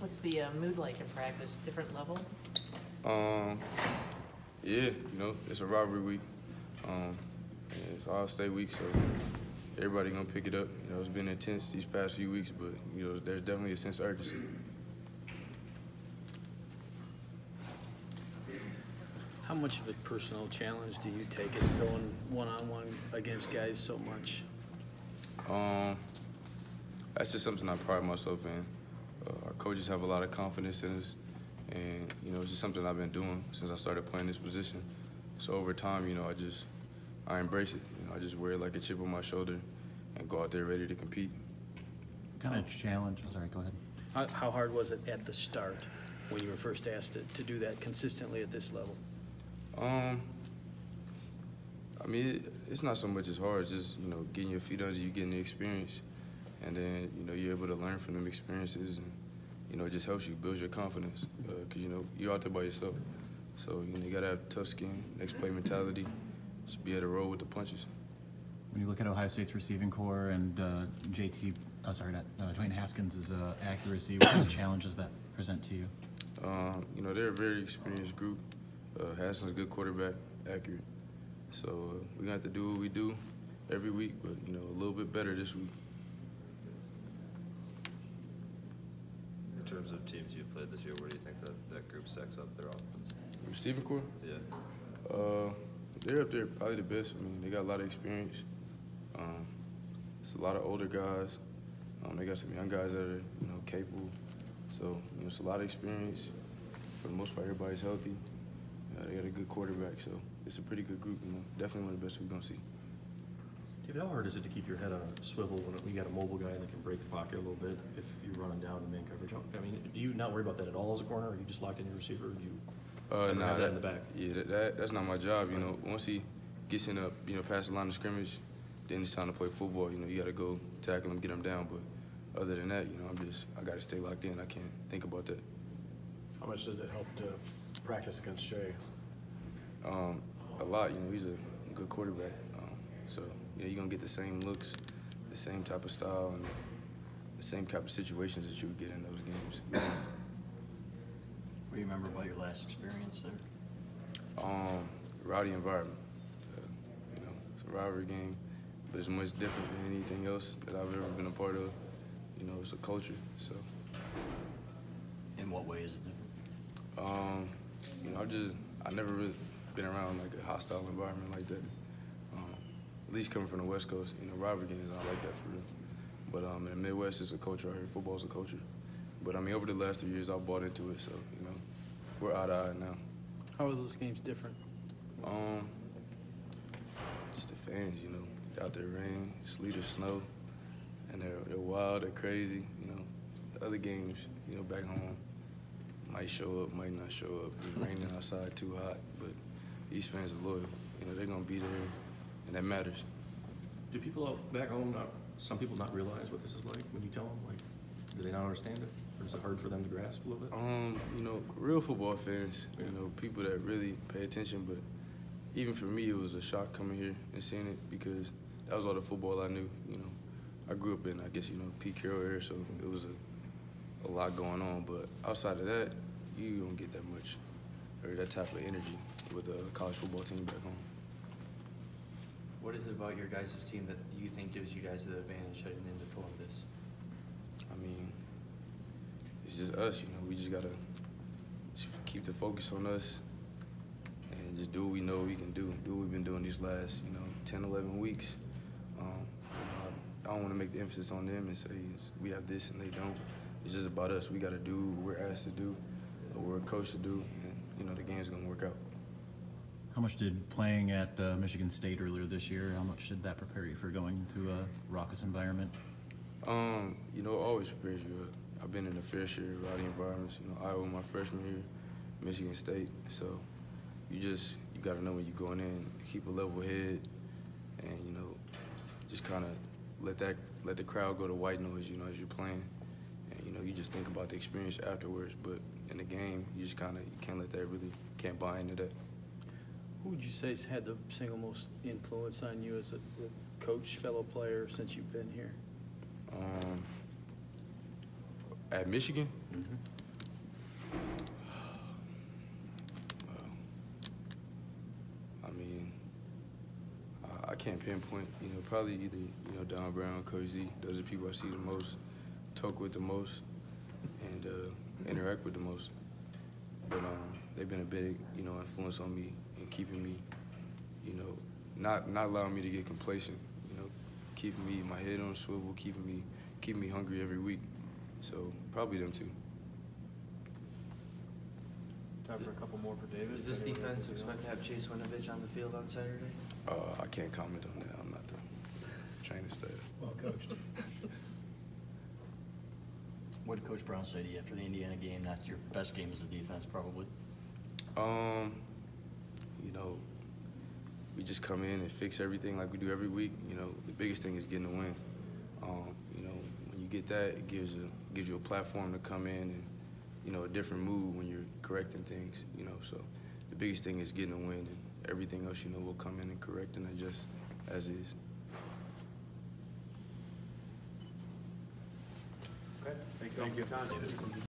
What's the mood like in practice? Different level? Yeah, it's a rivalry week. And it's Ohio State week, so everybody gonna pick it up. It's been intense these past few weeks, but there's definitely a sense of urgency. How much of a personal challenge do you take it going one-on-one against guys so much? That's just something I pride myself in. Our coaches have a lot of confidence in us, and it's just something I've been doing since I started playing this position. So over time, I embrace it. I just wear it like a chip on my shoulder and go out there ready to compete. What kind of challenge? I'm sorry, go ahead. How hard was it at the start when you were first asked to do that consistently at this level? I mean, it's not so much as hard. It's just, getting your feet under you, getting the experience. And then, you're able to learn from them experiences and, it just helps you build your confidence because, you're out there by yourself. So, you got to have tough skin, next play mentality, just be able to roll with the punches. When you look at Ohio State's receiving core and Dwayne Haskins' accuracy, what kind of challenges that present to you? They're a very experienced group. Haskins is a good quarterback, accurate. So we're going to have to do what we do every week, but, a little bit better this week. In terms of teams you've played this year, where do you think that group stacks up their offense? Receiving core? Yeah. They're up there, probably the best. I mean, they got a lot of experience. It's a lot of older guys. They got some young guys that are, capable. So, it's a lot of experience. For the most part, everybody's healthy. They got a good quarterback, so it's a pretty good group. Definitely one of the best we're gonna see. David, how hard is it to keep your head on a swivel when you got a mobile guy that can break the pocket a little bit if you're running down in man coverage? I mean, do you not worry about that at all as a corner, or are you just locked in your receiver? Or do you have that in the back? Yeah, that's not my job. Once he gets in up, past the line of scrimmage, then it's time to play football. You got to go tackle him, get him down. But other than that, I got to stay locked in. I can't think about that. How much does it help to practice against Shea? A lot. He's a good quarterback. So you're gonna get the same looks, the same type of style, and the same type of situations that you would get in those games. What do you remember about your last experience there? Rowdy environment. It's a rivalry game, but it's much different than anything else that I've ever been a part of. It's a culture. So. In what way is it different? I've never really been around like a hostile environment like that. At least coming from the West Coast, rivalry games aren't like that for real. But in the Midwest, it's a culture out here. Football's a culture. But over the last 3 years, I've bought into it. So we're eye to eye now. How are those games different? Just the fans, out there rain, sleet or snow, and they're wild, they're crazy. The other games, back home, might show up, might not show up. It's raining outside, too hot, but these fans are loyal. They're gonna be there, and that matters. Do people out back home, some people not realize what this is like when you tell them? Like, do they not understand it, or is it hard for them to grasp a little bit? Real football fans, people that really pay attention. But even for me, it was a shock coming here and seeing it because that was all the football I knew. I grew up in, Pete Carroll era, so it was a lot going on. But outside of that, you don't get that much or that type of energy with a college football team back home. What is it about your guys' team that you think gives you guys the advantage heading into Columbus? It's just us, we just gotta keep the focus on us and just do what we know we can do what we've been doing these last, 10, 11 weeks. I don't want to make the emphasis on them and say we have this and they don't. It's just about us. We gotta do what we're asked to do, what we're coached to do, and the game's gonna work out. How much did playing at Michigan State earlier this year, how much did that prepare you for going to a raucous environment? It always prepares you. I've been in a fair share of rowdy environments. Iowa my freshman year, Michigan State. So you got to know when you're going in, keep a level head, and just kind of let the crowd go to white noise. As you're playing, and you just think about the experience afterwards. But in the game, you can't buy into that. Who would you say's had the single most influence on you as a coach, fellow player, since you've been here? At Michigan, can't pinpoint. You know, probably either Don Brown, Coach Z. Those are the people I see the most, talk with the most, and interact with the most. But they've been a big influence on me and keeping me, not allowing me to get complacent. Keeping me my head on a swivel, keeping me hungry every week. So probably them two. Time for a couple more for David. Does this Anyone defense else? expect to have Chase Winovich on the field on Saturday? I can't comment on that. I'm not the training staff. Well coached. What did Coach Brown say to you after the Indiana game? Not your best game as a defense, probably. We just come in and fix everything like we do every week. The biggest thing is getting a win. When you get that, it gives you a platform to come in and, a different mood when you're correcting things, So the biggest thing is getting a win, and everything else, we'll come in and correct and adjust as is. Okay, thank you all for your time.